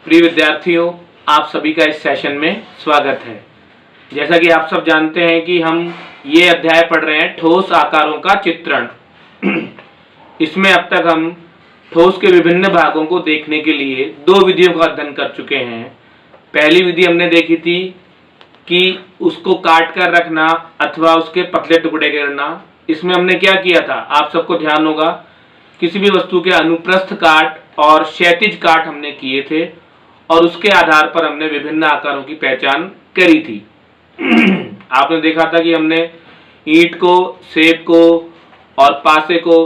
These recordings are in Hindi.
प्रिय विद्यार्थियों, आप सभी का इस सेशन में स्वागत है। जैसा कि आप सब जानते हैं कि हम ये अध्याय पढ़ रहे हैं ठोस आकारों का चित्रण। इसमें अब तक हम ठोस के विभिन्न भागों को देखने के लिए दो विधियों का अध्ययन कर चुके हैं। पहली विधि हमने देखी थी कि उसको काट कर रखना अथवा उसके पतले टुकड़े करना। इसमें हमने क्या किया था, आप सबको ध्यान होगा, किसी भी वस्तु के अनुप्रस्थ काट और क्षैतिज काट हमने किए थे और उसके आधार पर हमने विभिन्न आकारों की पहचान करी थी। आपने देखा था कि हमने ईंट को, सेब को और पासे को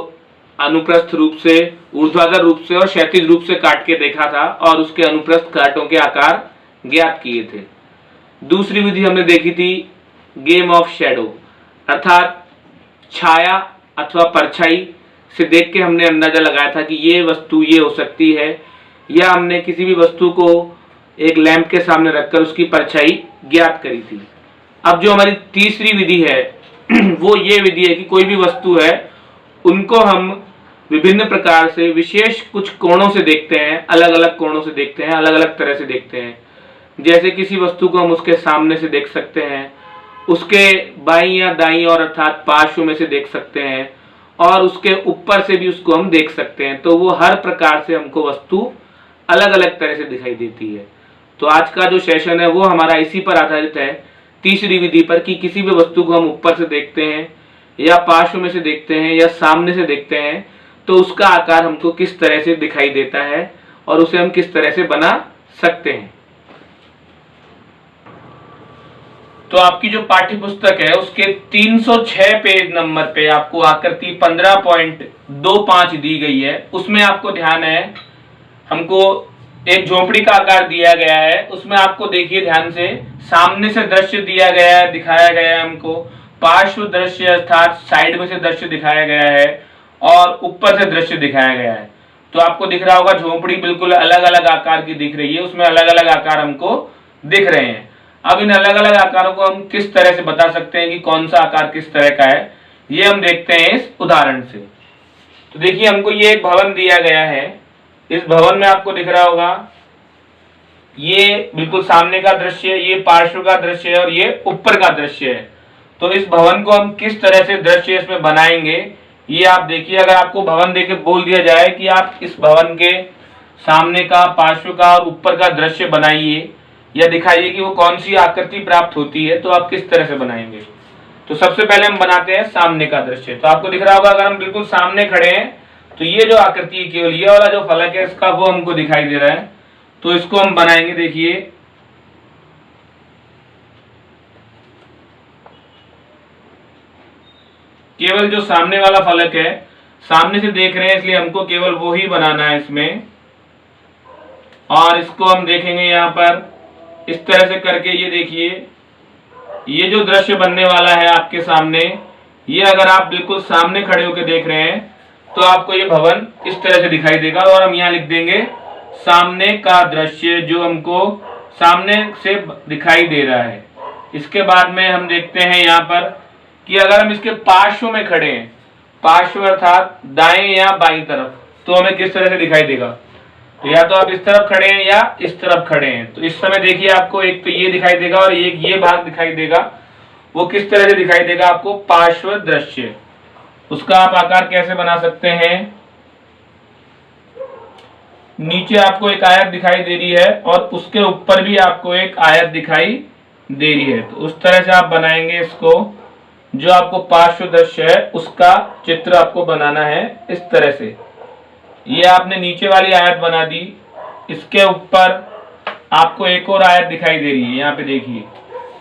अनुप्रस्थ रूप से, ऊर्ध्वाधर रूप से और क्षैतिज रूप से काट के देखा था और उसके अनुप्रस्थ काटों के आकार ज्ञात किए थे। दूसरी विधि हमने देखी थी गेम ऑफ शैडो, अर्थात छाया अथवा परछाई से देख के हमने अंदाजा लगाया था कि ये वस्तु ये हो सकती है, या हमने किसी भी वस्तु को एक लैंप के सामने रखकर उसकी परछाई ज्ञात करी थी। अब जो हमारी तीसरी विधि है वो ये विधि है कि कोई भी वस्तु है उनको हम विभिन्न प्रकार से विशेष कुछ कोणों से देखते हैं, अलग अलग कोणों से देखते हैं, अलग अलग तरह से देखते हैं। जैसे किसी वस्तु को हम उसके सामने से देख सकते हैं, उसके बाईं या दाईं और अर्थात पार्श्व में से देख सकते हैं, और उसके ऊपर से भी उसको हम देख सकते हैं। तो वो हर प्रकार से हमको वस्तु अलग अलग तरह से दिखाई देती है। तो आज का जो सेशन है वो हमारा इसी पर आधारित है, तीसरी विधि पर, कि किसी भी वस्तु को हम ऊपर से देखते हैं या पार्श्व में से देखते हैं या सामने से देखते हैं तो उसका आकार हमको किस तरह से दिखाई देता है और उसे हम किस तरह से बना सकते हैं। तो आपकी जो पाठ्य पुस्तक है उसके 306 पेज नंबर पे आपको आकृति 15.25 दी गई है। उसमें आपको ध्यान है, हमको एक झोपड़ी का आकार दिया गया है। उसमें आपको देखिए ध्यान से, सामने से दृश्य दिया गया है, दिखाया गया है हमको, पार्श्व दृश्य अर्थात साइड में से दृश्य दिखाया गया है और ऊपर से दृश्य दिखाया गया है। तो आपको दिख रहा होगा झोपड़ी बिल्कुल अलग अलग आकार की दिख रही है, उसमें अलग अलग आकार हमको दिख रहे हैं। अब इन अलग अलग आकारों को हम किस तरह से बता सकते हैं कि कौन सा आकार किस तरह का है, ये हम देखते हैं इस उदाहरण से। तो देखिए, हमको ये एक भवन दिया गया है। इस भवन में आपको दिख रहा होगा ये बिल्कुल सामने का दृश्य है, ये पार्श्व का दृश्य है और ये ऊपर का दृश्य है। तो इस भवन को हम किस तरह से दृश्य इसमें बनाएंगे, ये आप देखिए। अगर आपको भवन देके बोल दिया जाए कि आप इस भवन के सामने का, पार्श्व का और ऊपर का दृश्य बनाइए या दिखाइए कि वो कौन सी आकृति प्राप्त होती है, तो आप किस तरह से बनाएंगे। तो सबसे पहले हम बनाते हैं सामने का दृश्य। तो आपको दिख रहा होगा, अगर हम बिल्कुल सामने खड़े हैं तो ये जो आकृति है, केवल ये वाला जो फलक है इसका, वो हमको दिखाई दे रहा है। तो इसको हम बनाएंगे। देखिए, केवल जो सामने वाला फलक है, सामने से देख रहे हैं इसलिए हमको केवल वो ही बनाना है इसमें। और इसको हम देखेंगे यहाँ पर इस तरह से करके। ये देखिए, ये जो दृश्य बनने वाला है आपके सामने, ये अगर आप बिल्कुल सामने खड़े होकर देख रहे हैं तो आपको ये भवन इस तरह से दिखाई देगा। और हम यहाँ लिख देंगे सामने का दृश्य, जो हमको सामने से दिखाई दे रहा है। इसके बाद में हम देखते हैं यहाँ पर कि अगर हम इसके पार्श्व में खड़े हैं, पार्श्व अर्थात दाएं या बाईं तरफ, तो हमें किस तरह से दिखाई देगा। तो या तो आप इस तरफ खड़े हैं या इस तरफ खड़े हैं। तो इस समय देखिए, आपको एक तो ये दिखाई देगा और एक ये भाग दिखाई देगा। वो किस तरह से दिखाई देगा आपको, पार्श्व दृश्य। उसका आप आकार कैसे बना सकते हैं, नीचे आपको एक आयत दिखाई दे रही है और उसके ऊपर भी आपको एक आयत दिखाई दे रही है। तो उस तरह से आप बनाएंगे इसको। जो आपको पार्श्व दृश्य है उसका चित्र आपको बनाना है इस तरह से। ये आपने नीचे वाली आयत बना दी, इसके ऊपर आपको एक और आयत दिखाई दे रही है। यहाँ पे देखिए,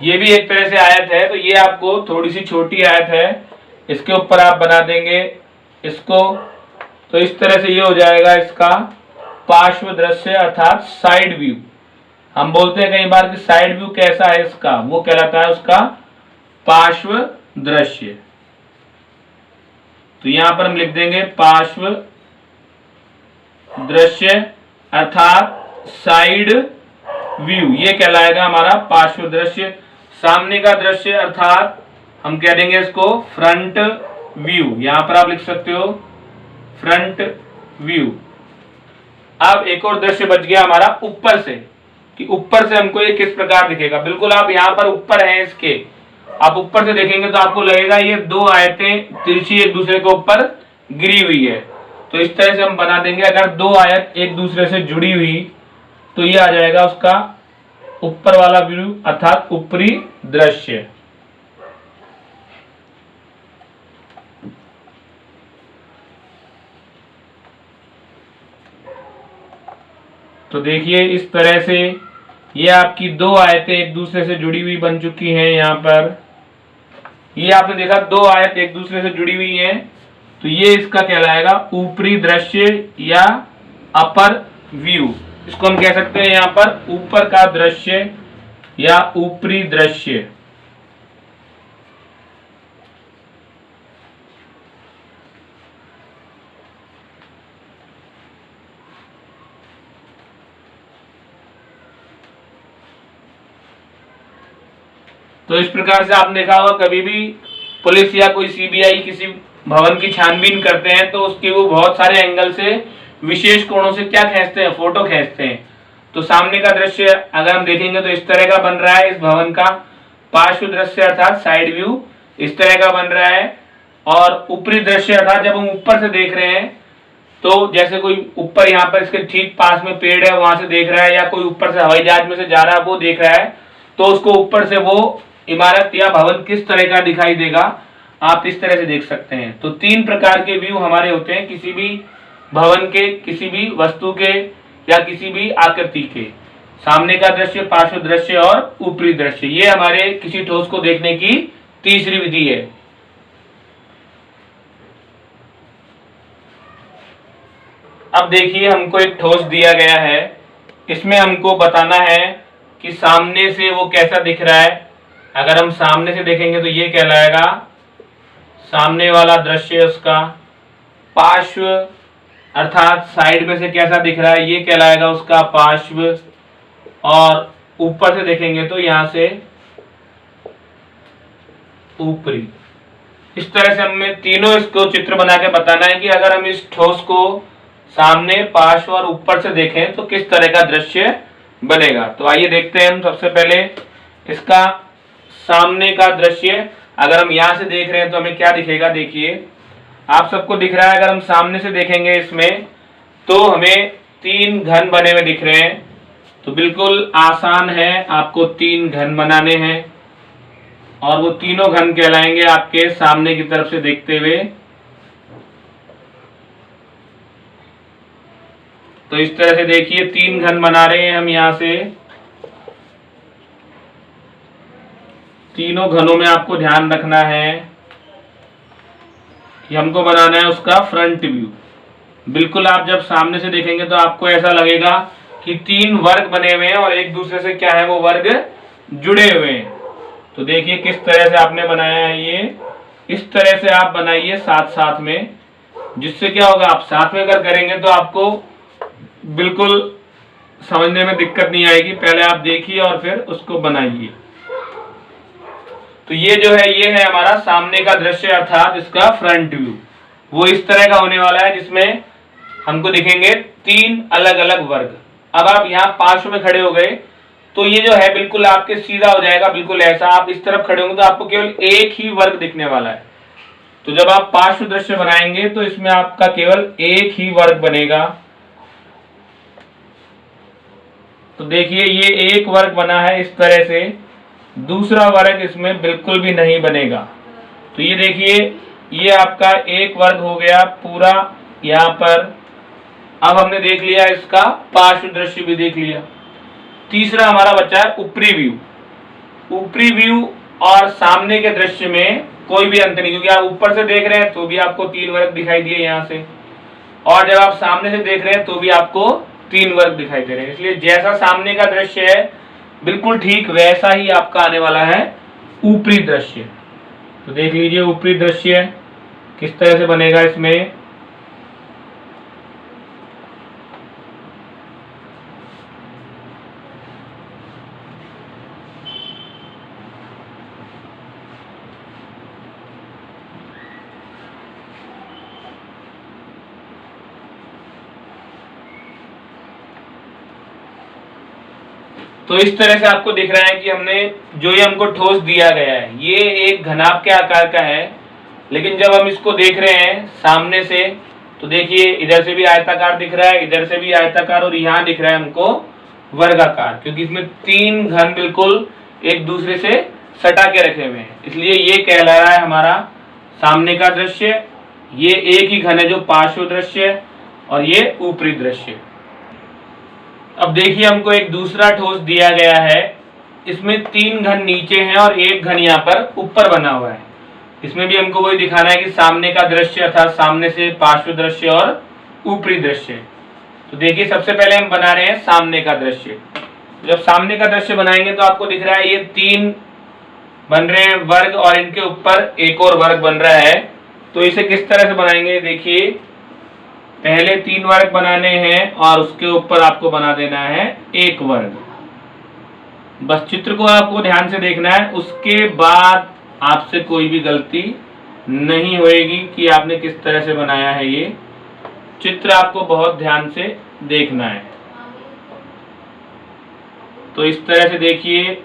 ये भी एक तरह से आयत है। तो ये आपको थोड़ी सी छोटी आयत है, इसके ऊपर आप बना देंगे इसको। तो इस तरह से ये हो जाएगा इसका पार्श्व दृश्य अर्थात साइड व्यू। हम बोलते हैं कई बार कि साइड व्यू कैसा है इसका, वो कहलाता है उसका पार्श्व दृश्य। तो यहां पर हम लिख देंगे पार्श्व दृश्य अर्थात साइड व्यू, ये कहलाएगा हमारा पार्श्व दृश्य। सामने का दृश्य अर्थात हम कह देंगे इसको फ्रंट व्यू। यहां पर आप लिख सकते हो फ्रंट व्यू। अब एक और दृश्य बच गया हमारा ऊपर से, कि ऊपर से हमको ये किस प्रकार दिखेगा। बिल्कुल आप यहाँ पर ऊपर हैं इसके, आप ऊपर से देखेंगे तो आपको लगेगा ये दो आयतें तिरछी एक दूसरे के ऊपर गिरी हुई है। तो इस तरह से हम बना देंगे, अगर दो आयत एक दूसरे से जुड़ी हुई तो ये आ जाएगा उसका ऊपर वाला व्यू अर्थात ऊपरी दृश्य। तो देखिए इस तरह से ये आपकी दो आयतें एक दूसरे से जुड़ी हुई बन चुकी हैं। यहाँ पर ये आपने देखा दो आयत एक दूसरे से जुड़ी हुई हैं, तो ये इसका कहलाएगा ऊपरी दृश्य या अपर व्यू। इसको हम कह सकते हैं यहाँ पर ऊपर का दृश्य या ऊपरी दृश्य। तो इस प्रकार से आपने देखा होगा कभी भी पुलिस या कोई सीबीआई किसी भवन की छानबीन करते हैं तो उसके वो बहुत सारे एंगल से विशेष कोणों से क्या खींचते हैं, फोटो खींचते हैं। तो सामने का दृश्य अगर हम देखेंगे तो इस तरह का बन रहा है, इस भवन का पार्श्व दृश्य अर्थात साइड व्यू इस तरह का बन रहा है। और ऊपरी दृश्य अर्थात जब हम ऊपर से देख रहे हैं तो जैसे कोई ऊपर यहाँ पर इसके ठीक पास में पेड़ है वहां से देख रहा है, या कोई ऊपर से हवाई जहाज में से जा रहा है वो देख रहा है, तो उसको ऊपर से वो इमारत या भवन किस तरह का दिखाई देगा आप इस तरह से देख सकते हैं। तो तीन प्रकार के व्यू हमारे होते हैं किसी भी भवन के, किसी भी वस्तु के या किसी भी आकृति के। सामने का दृश्य, पार्श्व दृश्य और ऊपरी दृश्य, ये हमारे किसी ठोस को देखने की तीसरी विधि है। अब देखिए हमको एक ठोस दिया गया है, इसमें हमको बताना है कि सामने से वो कैसा दिख रहा है। अगर हम सामने से देखेंगे तो ये कहलाएगा सामने वाला दृश्य, उसका पार्श्व अर्थात साइड में से कैसा दिख रहा है ये कहलाएगा उसका पार्श्व। और ऊपर से देखेंगे तो यहां से ऊपरी। इस तरह से हमें तीनों इसको चित्र बना के बताना है कि अगर हम इस ठोस को सामने, पार्श्व और ऊपर से देखें तो किस तरह का दृश्य बनेगा। तो आइए देखते हैं हम सबसे पहले इसका सामने का दृश्य। अगर हम यहां से देख रहे हैं तो हमें क्या दिखेगा, देखिए आप सबको दिख रहा है। अगर हम सामने से देखेंगे इसमें तो हमें तीन घन बने हुए दिख रहे हैं। तो बिल्कुल आसान है, आपको तीन घन बनाने हैं और वो तीनों घन कहलाएंगे आपके सामने की तरफ से देखते हुए। तो इस तरह से देखिए तीन घन बना रहे हैं हम यहां से। तीनों घनों में आपको ध्यान रखना है कि हमको बनाना है उसका फ्रंट व्यू। बिल्कुल आप जब सामने से देखेंगे तो आपको ऐसा लगेगा कि तीन वर्ग बने हुए हैं और एक दूसरे से क्या है वो वर्ग जुड़े हुए हैं। तो देखिए किस तरह से आपने बनाया है ये, इस तरह से आप बनाइए साथ साथ में, जिससे क्या होगा आप साथ में अगर करेंगे तो आपको बिल्कुल समझने में दिक्कत नहीं आएगी। पहले आप देखिए और फिर उसको बनाइए। तो ये जो है ये है हमारा सामने का दृश्य अर्थात इसका फ्रंट व्यू। वो इस तरह का होने वाला है जिसमें हमको दिखेंगे तीन अलग अलग वर्ग। अब आप यहाँ पार्श्व में खड़े हो गए तो ये जो है बिल्कुल आपके सीधा हो जाएगा, बिल्कुल ऐसा। आप इस तरफ खड़े होंगे तो आपको केवल एक ही वर्ग दिखने वाला है। तो जब आप पार्श्व दृश्य बनाएंगे तो इसमें आपका केवल एक ही वर्ग बनेगा। तो देखिए ये एक वर्ग बना है इस तरह से, दूसरा वर्ग इसमें बिल्कुल भी नहीं बनेगा। तो ये देखिए ये आपका एक वर्ग हो गया पूरा यहाँ पर। अब हमने देख लिया इसका पार्श्व दृश्य भी देख लिया। तीसरा हमारा बचा है ऊपरी व्यू। ऊपरी व्यू और सामने के दृश्य में कोई भी अंतर नहीं, क्योंकि आप ऊपर से देख रहे हैं तो भी आपको तीन वर्ग दिखाई दिए यहाँ से, और जब आप सामने से देख रहे हैं तो भी आपको तीन वर्ग दिखाई दे रहे हैं। इसलिए जैसा सामने का दृश्य है बिल्कुल ठीक वैसा ही आपका आने वाला है ऊपरी दृश्य। तो देख लीजिए ऊपरी दृश्य किस तरह से बनेगा इसमें। तो इस तरह से आपको दिख रहा है कि हमने जो ये हमको ठोस दिया गया है ये एक घनाभ के आकार का है, लेकिन जब हम इसको देख रहे हैं सामने से तो देखिए इधर से भी आयताकार दिख रहा है, इधर से भी आयताकार, और यहाँ दिख रहा है हमको वर्गाकार, क्योंकि इसमें तीन घन बिल्कुल एक दूसरे से सटा के रखे हुए हैं, इसलिए ये कहला रहा है हमारा सामने का दृश्य। ये एक ही घन है जो पार्श्व दृश्य है, और ये ऊपरी दृश्य। अब देखिए हमको एक दूसरा ठोस दिया गया है, इसमें तीन घन नीचे हैं और एक घन यहाँ पर ऊपर बना हुआ है। इसमें भी हमको वही दिखाना है कि सामने का दृश्य अर्थात सामने से पार्श्व दृश्य और ऊपरी दृश्य। तो देखिए सबसे पहले हम बना रहे हैं सामने का दृश्य। जब सामने का दृश्य बनाएंगे तो आपको दिख रहा है ये तीन बन रहे हैं वर्ग और इनके ऊपर एक और वर्ग बन रहा है। तो इसे किस तरह से बनाएंगे, देखिए पहले तीन वर्ग बनाने हैं और उसके ऊपर आपको बना देना है एक वर्ग। बस चित्र को आपको ध्यान से देखना है, उसके बाद आपसे कोई भी गलती नहीं होएगी कि आपने किस तरह से बनाया है। ये चित्र आपको बहुत ध्यान से देखना है। तो इस तरह से देखिए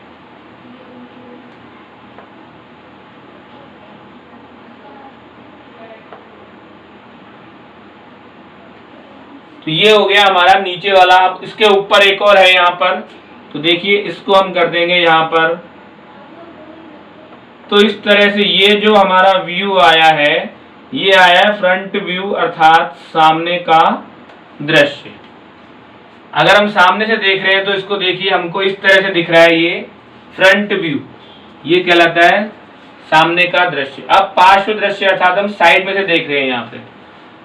तो ये हो गया हमारा नीचे वाला। अब इसके ऊपर एक और है यहाँ पर, तो देखिए इसको हम कर देंगे यहाँ पर। तो इस तरह से ये जो हमारा व्यू आया है ये आया है फ्रंट व्यू अर्थात सामने का दृश्य। अगर हम सामने से देख रहे हैं तो इसको देखिए हमको इस तरह से दिख रहा है ये फ्रंट व्यू, ये कहलाता है सामने का दृश्य। अब पार्श्व दृश्य अर्थात हम साइड में से देख रहे हैं यहाँ पे,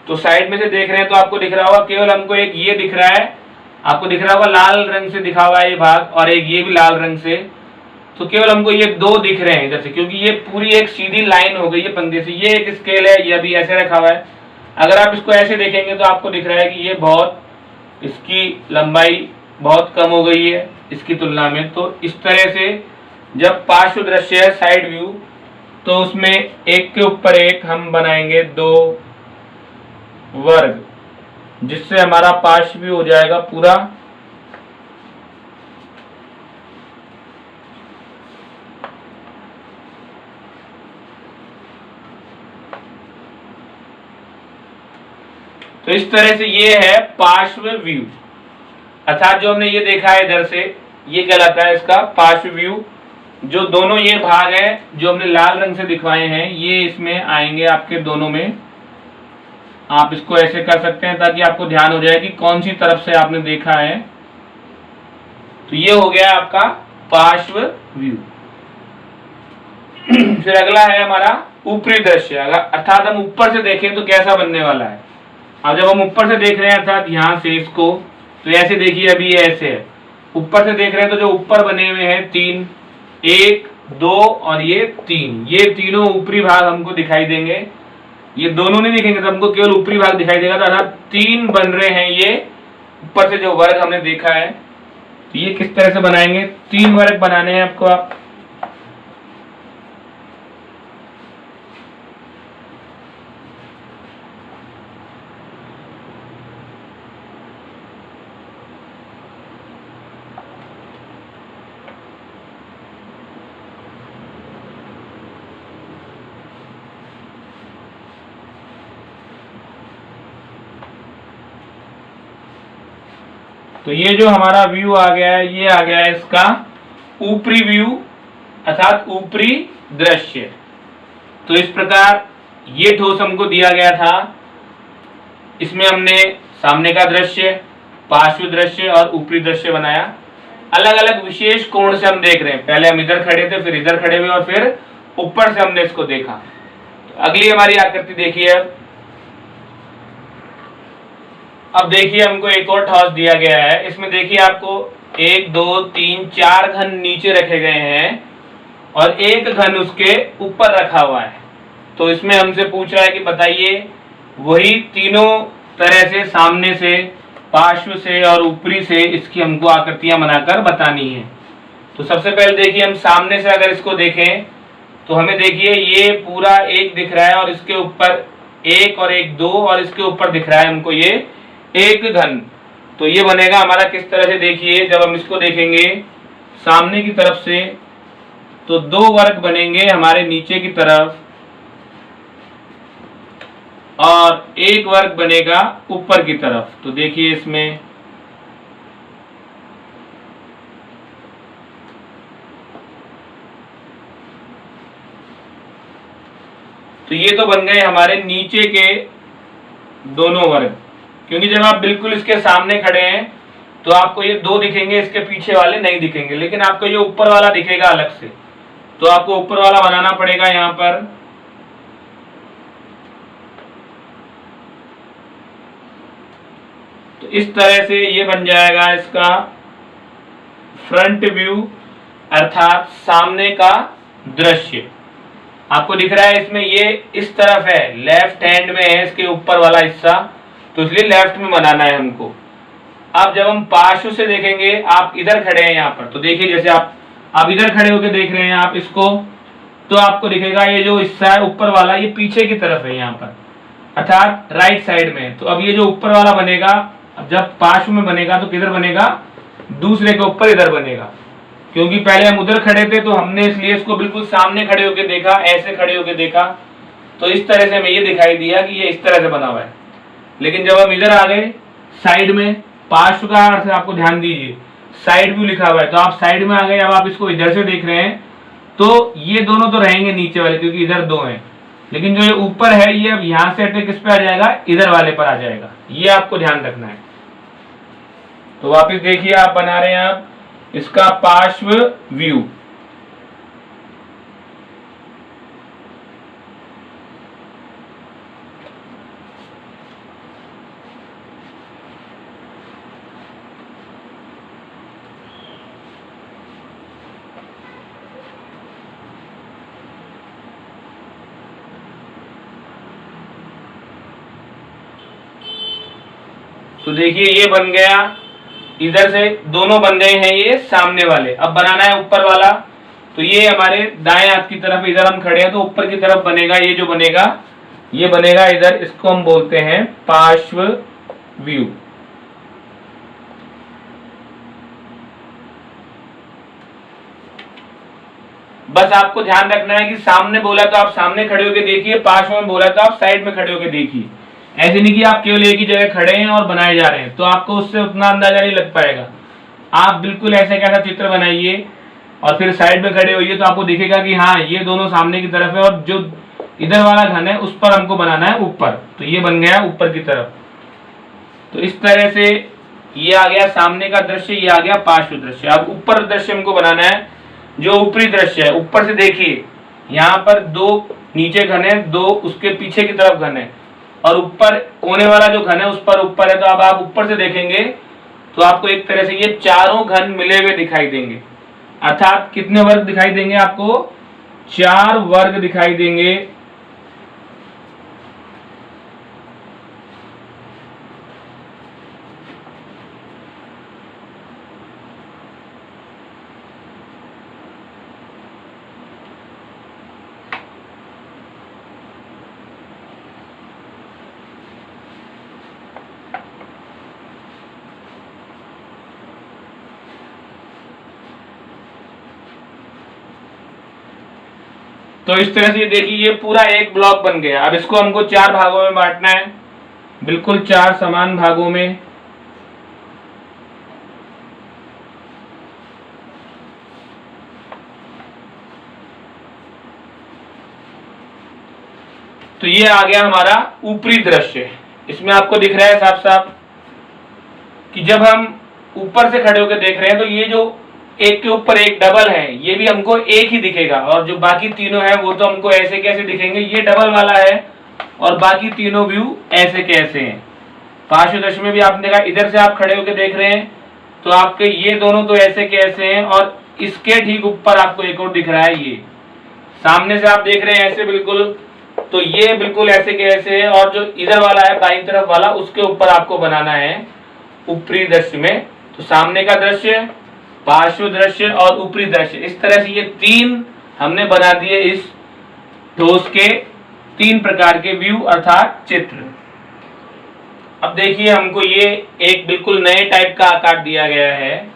तो साइड में से देख रहे हैं तो आपको दिख रहा होगा केवल हमको एक ये दिख रहा है, आपको दिख रहा होगा लाल रंग से दिखा हुआ है ये भाग, और एक ये भी लाल रंग से। तो केवल हमको ये दो दिख रहे हैं इधर से, क्योंकि ये पूरी एक सीधी लाइन हो गई है पंक्ति से। ये एक स्केल है, ये अभी ऐसे रखा हुआ है। अगर आप इसको ऐसे देखेंगे तो आपको दिख रहा है कि ये बहुत, इसकी लंबाई बहुत कम हो गई है इसकी तुलना में। तो इस तरह से जब पार्श्व दृश्य है साइड व्यू, तो उसमें एक के ऊपर एक हम बनाएंगे दो वर्ग, जिससे हमारा पार्श्व व्यू हो जाएगा पूरा। तो इस तरह से ये है पार्श्व व्यू, अर्थात जो हमने ये देखा है इधर से ये कहलाता है इसका पार्श्व व्यू। जो दोनों ये भाग है जो हमने लाल रंग से दिखवाए हैं ये इसमें आएंगे आपके दोनों में। आप इसको ऐसे कर सकते हैं ताकि आपको ध्यान हो जाए कि कौन सी तरफ से आपने देखा है। तो ये हो गया आपका पार्श्व व्यू। फिर अगला है हमारा ऊपरी दृश्य, अर्थात हम ऊपर से देखें तो कैसा बनने वाला है। अब जब हम ऊपर से देख रहे हैं अर्थात यहाँ से इसको, तो ऐसे देखिए अभी ये ऐसे है, ऊपर से देख रहे हैं तो जो ऊपर बने हुए हैं तीन, एक दो और ये तीन, ये तीनों ऊपरी भाग हमको दिखाई देंगे। ये दोनों नहीं दिखेंगे तो हमको केवल ऊपरी भाग दिखाई देगा। तो अर्थात तीन बन रहे हैं ये ऊपर से जो वर्ग हमने देखा है। तो ये किस तरह से बनाएंगे, तीन वर्ग बनाने हैं आपको। आप तो ये जो हमारा व्यू आ गया है ये आ गया है इसका ऊपरी व्यू अर्थात ऊपरी दृश्य। तो इस प्रकार ये ठोस हमको दिया गया था, इसमें हमने सामने का दृश्य, पार्श्व दृश्य और ऊपरी दृश्य बनाया। अलग अलग विशेष कोण से हम देख रहे हैं, पहले हम इधर खड़े थे, फिर इधर खड़े हुए और फिर ऊपर से हमने इसको देखा। तो अगली हमारी आकृति देखिए। अब देखिए हमको एक और ठोस दिया गया है, इसमें देखिए आपको 1 2 3 4 घन नीचे रखे गए हैं और एक घन उसके ऊपर रखा हुआ है। तो इसमें हमसे पूछ रहा है कि बताइए वही तीनों तरह से सामने से, पार्श्व से और ऊपरी से इसकी हमको आकृतियां बनाकर बतानी है। तो सबसे पहले देखिए हम सामने से अगर इसको देखें तो हमें देखिए ये पूरा एक दिख रहा है और इसके ऊपर एक और एक दो और इसके ऊपर दिख रहा है हमको ये एक घन। तो ये बनेगा हमारा किस तरह से, देखिए जब हम इसको देखेंगे सामने की तरफ से तो दो वर्ग बनेंगे हमारे नीचे की तरफ और एक वर्ग बनेगा ऊपर की तरफ। तो देखिए इसमें तो ये तो बन गए हमारे नीचे के दोनों वर्ग, क्योंकि जब आप बिल्कुल इसके सामने खड़े हैं तो आपको ये दो दिखेंगे, इसके पीछे वाले नहीं दिखेंगे, लेकिन आपको ये ऊपर वाला दिखेगा अलग से। तो आपको ऊपर वाला बनाना पड़ेगा यहां पर। तो इस तरह से ये बन जाएगा इसका फ्रंट व्यू अर्थात सामने का दृश्य। आपको दिख रहा है इसमें ये इस तरफ है, लेफ्ट हैंड में है इसके ऊपर वाला हिस्सा, तो इसलिए लेफ्ट में बनाना है हमको। अब जब हम पार्श्व से देखेंगे, आप इधर खड़े हैं यहाँ पर, तो देखिए जैसे आप इधर खड़े होकर देख रहे हैं आप इसको, तो आपको दिखेगा ये जो हिस्सा है ऊपर वाला ये पीछे की तरफ है यहाँ पर, अर्थात राइट साइड में। तो अब ये जो ऊपर वाला बनेगा, अब जब पार्श्व में बनेगा तो किधर बनेगा, दूसरे के ऊपर इधर बनेगा, क्योंकि पहले हम उधर खड़े थे तो हमने इसलिए इसको बिल्कुल सामने खड़े होकर देखा, ऐसे खड़े होकर देखा, तो इस तरह से हमें ये दिखाई दिया कि ये इस तरह से बना हुआ है। लेकिन जब हम इधर आ गए साइड में, पार्श्व का अर्थ आपको ध्यान दीजिए साइड व्यू लिखा हुआ है, तो आप साइड में आ गए, अब आप इसको इधर से देख रहे हैं तो ये दोनों तो रहेंगे नीचे वाले, क्योंकि इधर दो हैं, लेकिन जो ये ऊपर है ये अब यहां से अटैक किस पे आ जाएगा, इधर वाले पर आ जाएगा। ये आपको ध्यान रखना है। तो वापस देखिए आप बना रहे हैं आप इसका पार्श्व व्यू। तो देखिए ये बन गया, इधर से दोनों बन गए हैं ये सामने वाले। अब बनाना है ऊपर वाला, तो ये हमारे दाएं हाथ की तरफ, इधर हम खड़े हैं तो ऊपर की तरफ बनेगा, ये जो बनेगा ये बनेगा इधर, इसको हम बोलते हैं पार्श्व व्यू। बस आपको ध्यान रखना है कि सामने बोला तो आप सामने खड़े होकर देखिए, पार्श्व में बोला तो आप साइड में खड़े होकर देखिए। ऐसे नहीं कि आप केवल एक ही जगह खड़े हैं और बनाए जा रहे हैं, तो आपको उससे उतना अंदाजा नहीं लग पाएगा। आप बिल्कुल ऐसे कैसा चित्र बनाइए और फिर साइड में खड़े होइए, तो आपको दिखेगा कि हाँ ये दोनों सामने की तरफ है और जो इधर वाला घन है उस पर हमको बनाना है ऊपर। तो ये बन गया ऊपर की तरफ। तो इस तरह से ये आ गया सामने का दृश्य, ये आ गया पार्श्व दृश्य। अब ऊपर दृश्य हमको बनाना है, जो ऊपरी दृश्य है। ऊपर से देखिए यहाँ पर दो नीचे घन है, दो उसके पीछे की तरफ घन है, और ऊपर कोने वाला जो घन है उस पर ऊपर है। तो अब आप ऊपर से देखेंगे तो आपको एक तरह से ये चारों घन मिले हुए दिखाई देंगे, अर्थात कितने वर्ग दिखाई देंगे आपको, 4 वर्ग दिखाई देंगे। तो इस तरह से देखिए ये पूरा एक ब्लॉक बन गया। अब इसको हमको 4 भागों में बांटना है, बिल्कुल 4 समान भागों में। तो ये आ गया हमारा ऊपरी दृश्य। इसमें आपको दिख रहा है साफ साफ कि जब हम ऊपर से खड़े होकर देख रहे हैं तो ये जो एक के ऊपर एक डबल है ये भी हमको एक ही दिखेगा, और जो बाकी तीनों है वो तो हमको ऐसे कैसे दिखेंगे, ये डबल वाला है और बाकी तीनों व्यू ऐसे कैसे हैं। पार्श्व दृश्य में भी आपने देखा, इधर से आप खड़े होकर देख रहे हैं तो आपके ये दोनों तो ऐसे कैसे हैं, और इसके ठीक ऊपर आपको एक और दिख रहा है, ये सामने से आप देख रहे हैं ऐसे बिल्कुल, तो ये बिल्कुल ऐसे कैसे है, और जो इधर वाला है दाईं तरफ वाला उसके ऊपर आपको बनाना है ऊपरी दृश्य में। तो सामने का दृश्य, पार्श्व दृश्य और ऊपरी दृश्य, इस तरह से ये 3 हमने बना दिए इस ठोस के 3 प्रकार के व्यू अर्थात चित्र। अब देखिए हमको ये एक बिल्कुल नए टाइप का आकार दिया गया है।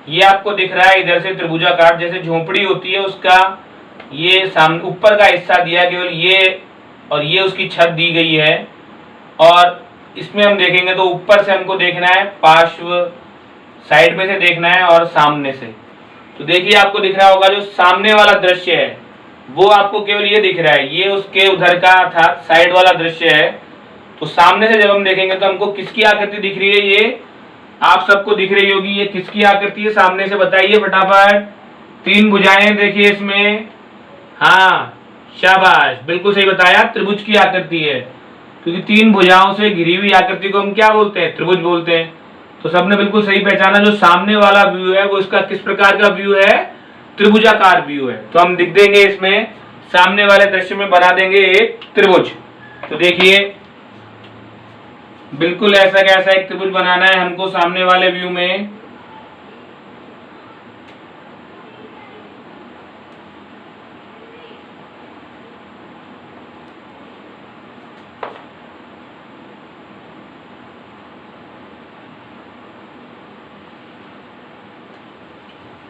ये आपको दिख रहा है इधर से त्रिभुजाकार, जैसे झोपड़ी होती है उसका ये सामने ऊपर का हिस्सा दिया, केवल ये और ये उसकी छत दी गई है। और इसमें हम देखेंगे तो ऊपर से हमको देखना है, पार्श्व साइड में से देखना है और सामने से। तो देखिए आपको दिख रहा होगा जो सामने वाला दृश्य है वो आपको केवल ये दिख रहा है, ये उसके उधर का अर्थात साइड वाला दृश्य है। तो सामने से जब हम देखेंगे तो हमको किसकी आकृति दिख रही है, ये आप सबको दिख रही होगी। ये किसकी आकृति है सामने से बताइए फटाफट। 3 भुजाएं देखिए इसमें, हाँ शाबाश, बिल्कुल सही बताया, त्रिभुज की आकृति है। क्योंकि 3 भुजाओं से घिरी हुई आकृति को हम क्या बोलते हैं, त्रिभुज बोलते हैं। तो सबने बिल्कुल सही पहचाना, जो सामने वाला व्यू है वो इसका किस प्रकार का व्यू है, त्रिभुजाकार व्यू है। तो हम लिख देंगे इसमें, सामने वाले दृश्य में बना देंगे एक त्रिभुज। तो देखिए बिल्कुल ऐसा कैसा एक त्रिभुज बनाना है हमको सामने वाले व्यू में।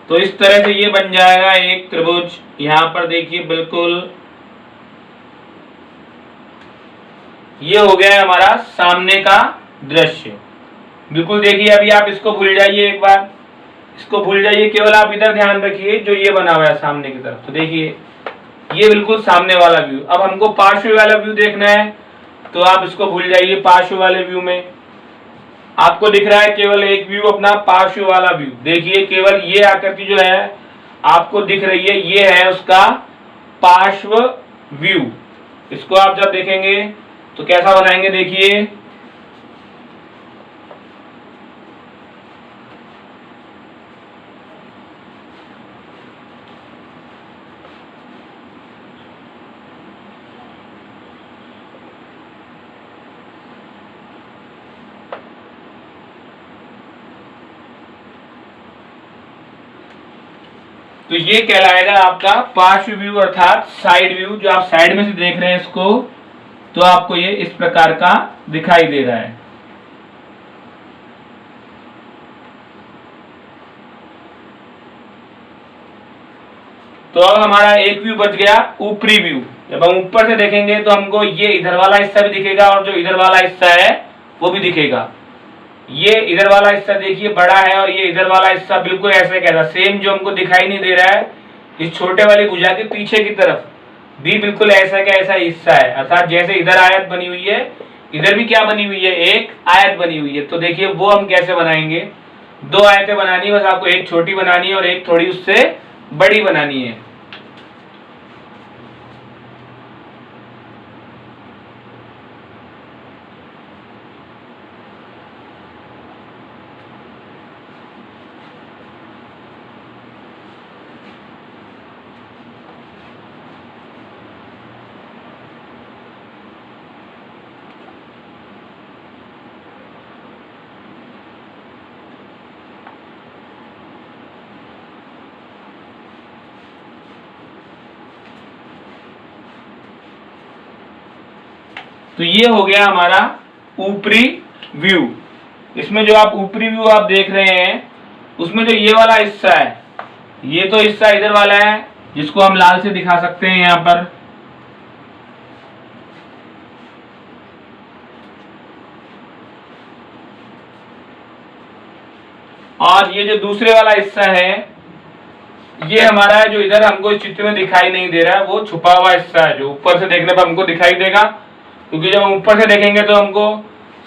तो इस तरह से ये बन जाएगा एक त्रिभुज। यहां पर देखिए बिल्कुल ये हो गया है हमारा सामने का दृश्य। बिल्कुल देखिए, अभी आप इसको भूल जाइए, एक बार इसको भूल जाइए, केवल आप इधर ध्यान रखिए जो ये बना हुआ है सामने की तरफ। तो देखिए ये बिल्कुल सामने वाला व्यू। अब हमको पार्श्व वाला व्यू देखना है, तो आप इसको भूल जाइए। पार्श्व वाले व्यू में आपको दिख रहा है केवल एक व्यू, अपना पार्श्व वाला व्यू। देखिए केवल ये आकृति जो है आपको दिख रही है, ये है उसका पार्श्व व्यू। इसको आप जब देखेंगे तो कैसा बनाएंगे, देखिए तो ये कहलाएगा आपका पार्श्व व्यू अर्थात साइड व्यू। जो आप साइड में से देख रहे हैं इसको, तो आपको ये इस प्रकार का दिखाई दे रहा है। तो अब हमारा एक व्यू बच गया, ऊपरी व्यू। जब हम ऊपर से देखेंगे तो हमको ये इधर वाला हिस्सा भी दिखेगा और जो इधर वाला हिस्सा है वो भी दिखेगा। ये इधर वाला हिस्सा देखिए बड़ा है और ये इधर वाला हिस्सा बिल्कुल ऐसे कैसा सेम जो हमको दिखाई नहीं दे रहा है, इस छोटे वाली भुजा के पीछे की तरफ भी बिल्कुल ऐसा का ऐसा हिस्सा है। अर्थात जैसे इधर आयत बनी हुई है, इधर भी क्या बनी हुई है, एक आयत बनी हुई है। तो देखिए वो हम कैसे बनाएंगे, 2 आयतें बनानी है बस आपको, एक छोटी बनानी है और एक थोड़ी उससे बड़ी बनानी है। तो ये हो गया हमारा ऊपरी व्यू। इसमें जो आप ऊपरी व्यू आप देख रहे हैं उसमें जो ये वाला हिस्सा है, ये तो हिस्सा इधर वाला है जिसको हम लाल से दिखा सकते हैं यहाँ पर। और ये जो दूसरे वाला हिस्सा है ये हमारा है, जो इधर हमको इस चित्र में दिखाई नहीं दे रहा है, वो छुपा हुआ हिस्सा है जो ऊपर से देखने पर हमको दिखाई देगा। क्योंकि जब हम ऊपर से देखेंगे तो हमको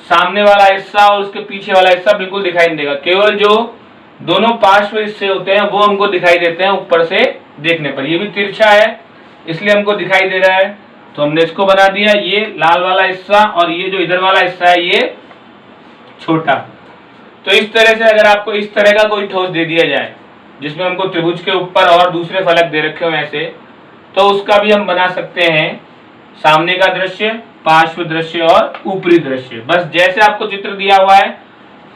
सामने वाला हिस्सा और उसके पीछे वाला हिस्सा बिल्कुल दिखाई नहीं देगा, केवल जो दोनों पार्श्व हिस्से होते हैं वो हमको दिखाई देते हैं ऊपर से देखने पर। ये भी तिरछा है इसलिए हमको दिखाई दे रहा है, तो हमने इसको बना दिया, ये लाल वाला हिस्सा और ये जो इधर वाला हिस्सा है ये छोटा। तो इस तरह से अगर आपको इस तरह का कोई ठोस दे दिया जाए जिसमें हमको त्रिभुज के ऊपर और दूसरे फलक दे रखे हो ऐसे, तो उसका भी हम बना सकते हैं सामने का दृश्य, पार्श्व दृश्य और ऊपरी दृश्य। बस जैसे आपको चित्र दिया हुआ है,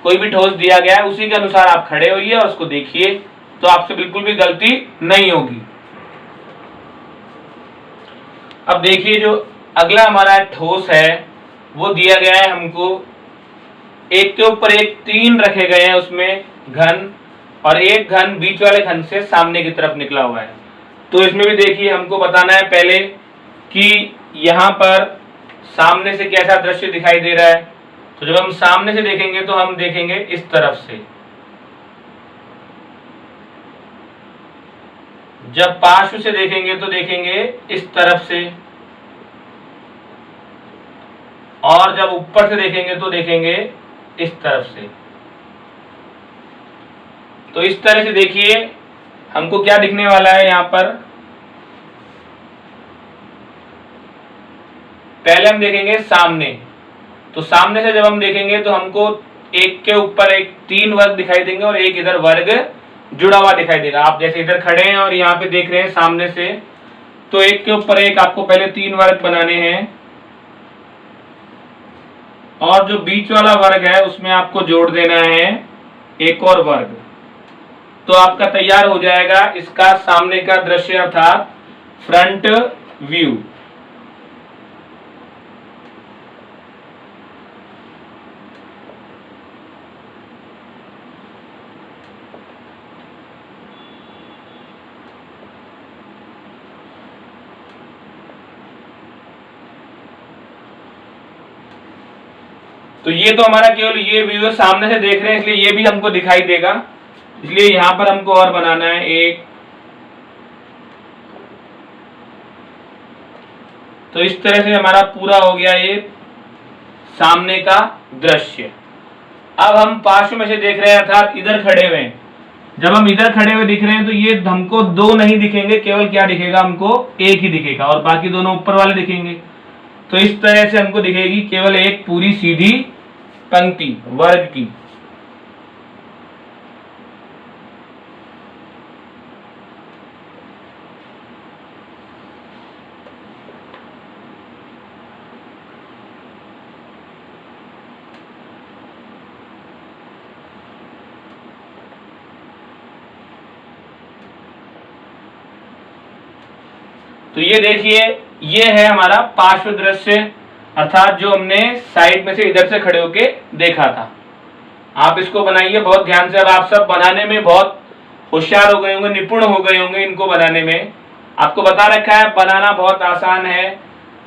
कोई भी ठोस दिया गया है उसी के अनुसार आप खड़े होइए और उसको देखिए, तो आपसे बिल्कुल भी गलती नहीं होगी। अब देखिए जो अगला हमारा ठोस है वो दिया गया है हमको एक के ऊपर एक 3 रखे गए हैं उसमें घन, और एक घन बीच वाले घन से सामने की तरफ निकला हुआ है। तो इसमें भी देखिए हमको बताना है पहले कि यहाँ पर सामने से कैसा दृश्य दिखाई दे रहा है। तो जब हम सामने से देखेंगे तो हम देखेंगे इस तरफ से, जब पार्श्व से देखेंगे तो देखेंगे इस तरफ से, और जब ऊपर से देखेंगे तो देखेंगे इस तरफ से। तो इस तरह से देखिए हमको क्या दिखने वाला है यहाँ पर। पहले हम देखेंगे सामने। तो सामने से जब हम देखेंगे तो हमको एक के ऊपर एक 3 वर्ग दिखाई देंगे और एक इधर वर्ग जुड़ा हुआ दिखाई देगा। आप जैसे इधर खड़े हैं और यहाँ पे देख रहे हैं सामने से, तो एक के ऊपर एक आपको पहले 3 वर्ग बनाने हैं, और जो बीच वाला वर्ग है उसमें आपको जोड़ देना है एक और वर्ग। तो आपका तैयार हो जाएगा इसका सामने का दृश्य अर्थात फ्रंट व्यू। तो ये तो हमारा केवल ये व्यू सामने से देख रहे हैं, इसलिए ये भी हमको दिखाई देगा, इसलिए यहां पर हमको और बनाना है एक। तो इस तरह से हमारा पूरा हो गया ये सामने का दृश्य। अब हम पार्श्व में से देख रहे हैं अर्थात इधर खड़े हुए हैं। जब हम इधर खड़े हुए दिख रहे हैं तो ये हमको 2 नहीं दिखेंगे, केवल क्या दिखेगा हमको एक ही दिखेगा, और बाकी दोनों ऊपर वाले दिखेंगे। तो इस तरह से हमको दिखेगी केवल एक पूरी सीधी पंक्ति वर्ग की। तो ये देखिए ये है हमारा पार्श्व दृश्य, अर्थात जो हमने साइड में से इधर से खड़े होके देखा था। आप इसको बनाइए बहुत ध्यान से। अब आप सब बनाने में बहुत होशियार हो गए होंगे, निपुण हो गए होंगे इनको बनाने में। आपको बता रखा है बनाना बहुत आसान है,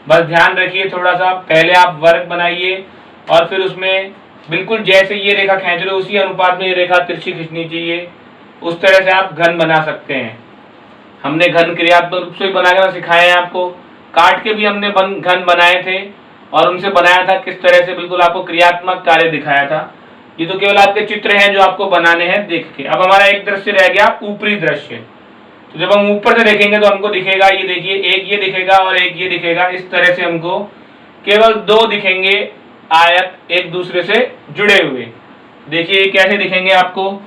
बस ध्यान रखिए थोड़ा सा। पहले आप वर्ग बनाइए और फिर उसमें बिल्कुल जैसे ये रेखा खींच रहे हो उसी अनुपात में ये रेखा तिरछी खींचनी चाहिए, उस तरह से आप घन बना सकते हैं। हमने घन क्रियात्मक रूप से बनाकर सिखाए हैं आपको, काट के भी हमने घन बनाए थे और उनसे बनाया था किस तरह से, बिल्कुल आपको क्रियात्मक कार्य दिखाया था। ये तो केवल आपके चित्र हैं जो आपको बनाने हैं देख के। अब हमारा एक दृश्य रह गया ऊपरी दृश्य। तो जब हम ऊपर से देखेंगे तो हमको दिखेगा, ये देखिए एक ये दिखेगा और एक ये दिखेगा। इस तरह से हमको केवल 2 दिखेंगे आयत एक दूसरे से जुड़े हुए। देखिए ये कैसे दिखेंगे आपको।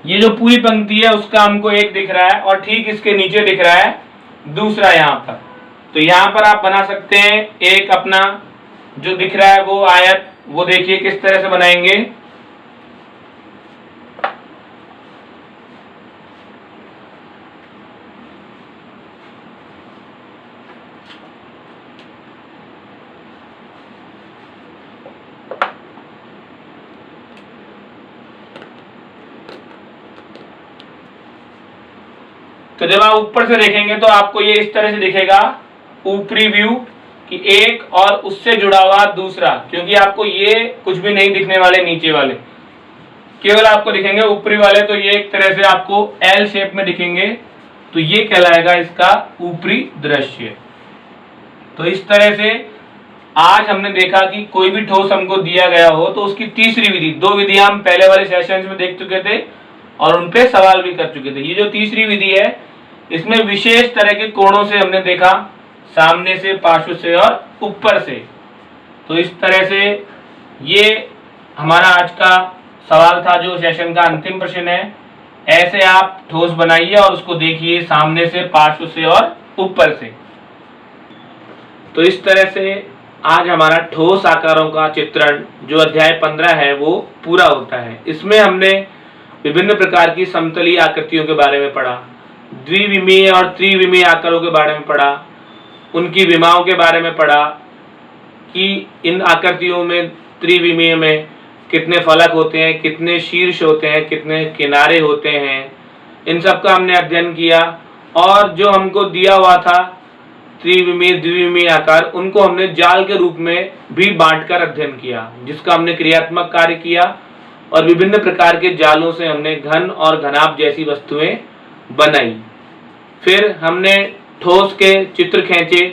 ये जो पूरी पंक्ति है उसका हमको एक दिख रहा है और ठीक इसके नीचे दिख रहा है दूसरा यहाँ पर। तो यहाँ पर आप बना सकते हैं एक अपना जो दिख रहा है वो आयत, वो देखिए किस तरह से बनाएंगे। तो जब आप ऊपर से देखेंगे तो आपको ये इस तरह से दिखेगा ऊपरी व्यू कि एक और उससे जुड़ा हुआ दूसरा, क्योंकि आपको ये कुछ भी नहीं दिखने वाले नीचे वाले, केवल आपको दिखेंगे ऊपरी वाले। तो ये एक तरह से आपको एल शेप में दिखेंगे, तो ये कहलाएगा इसका ऊपरी दृश्य। तो इस तरह से आज हमने देखा कि कोई भी ठोस हमको दिया गया हो तो उसकी तीसरी विधि, 2 विधियां हम पहले वाले सेशंस में देख चुके थे और उन पे सवाल भी कर चुके थे। ये जो तीसरी विधि है इसमें विशेष तरह के कोणों से हमने देखा, सामने से, पार्श्व से और ऊपर से। तो इस तरह से ये हमारा आज का सवाल था जो सेशन का अंतिम प्रश्न है। ऐसे आप ठोस बनाइए और उसको देखिए सामने से, पार्श्व से और ऊपर से। तो इस तरह से आज हमारा ठोस आकारों का चित्रण जो अध्याय 15 है वो पूरा होता है। इसमें हमने विभिन्न प्रकार की समतलीय आकृतियों के बारे में पढ़ा, द्विविमीय और त्रिविमीय आकारों के बारे में पढ़ा, उनकी विमाओं के बारे में पढ़ा कि इन आकृतियों में त्रिविमीय में कितने फलक होते हैं, कितने शीर्ष होते हैं, कितने किनारे होते हैं, इन सब का हमने अध्ययन किया। और जो हमको दिया हुआ था त्रिविमीय द्विविमीय आकार, उनको हमने जाल के रूप में भी बांटकर अध्ययन किया, जिसका हमने क्रियात्मक कार्य किया और विभिन्न प्रकार के जालों से हमने घन और घनाभ जैसी वस्तुएं बनाई। फिर हमने ठोस के चित्र खींचे,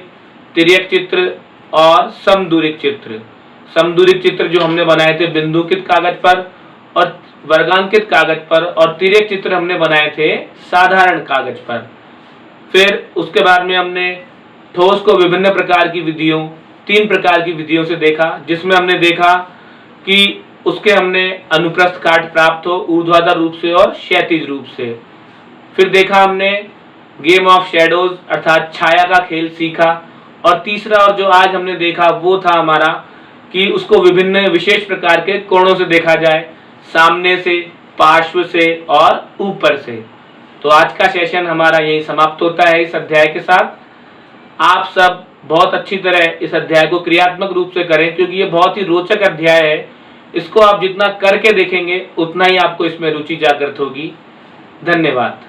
तिर्यक चित्र और समदूरिक चित्र। समदूरिक चित्र जो हमने बनाए थे बिंदुकित कागज पर और वर्गांकित कागज पर, और तिर्यक चित्र हमने बनाए थे साधारण कागज पर। फिर उसके बाद में हमने ठोस को विभिन्न प्रकार की विधियों, 3 प्रकार की विधियों से देखा, जिसमें हमने देखा कि उसके हमने अनुप्रस्थ काट प्राप्त हो ऊर्ध्वाधर रूप से और क्षैतिज रूप से। फिर देखा हमने गेम ऑफ शैडोज अर्थात छाया का खेल सीखा। और तीसरा और जो आज हमने देखा वो था हमारा कि उसको विभिन्न विशेष प्रकार के कोणों से देखा जाए, सामने से, पार्श्व से और ऊपर से। तो आज का सेशन हमारा यही समाप्त होता है इस अध्याय के साथ। आप सब बहुत अच्छी तरह इस अध्याय को क्रियात्मक रूप से करें, क्योंकि ये बहुत ही रोचक अध्याय है। इसको आप जितना करके देखेंगे उतना ही आपको इसमें रुचि जागृत होगी। धन्यवाद।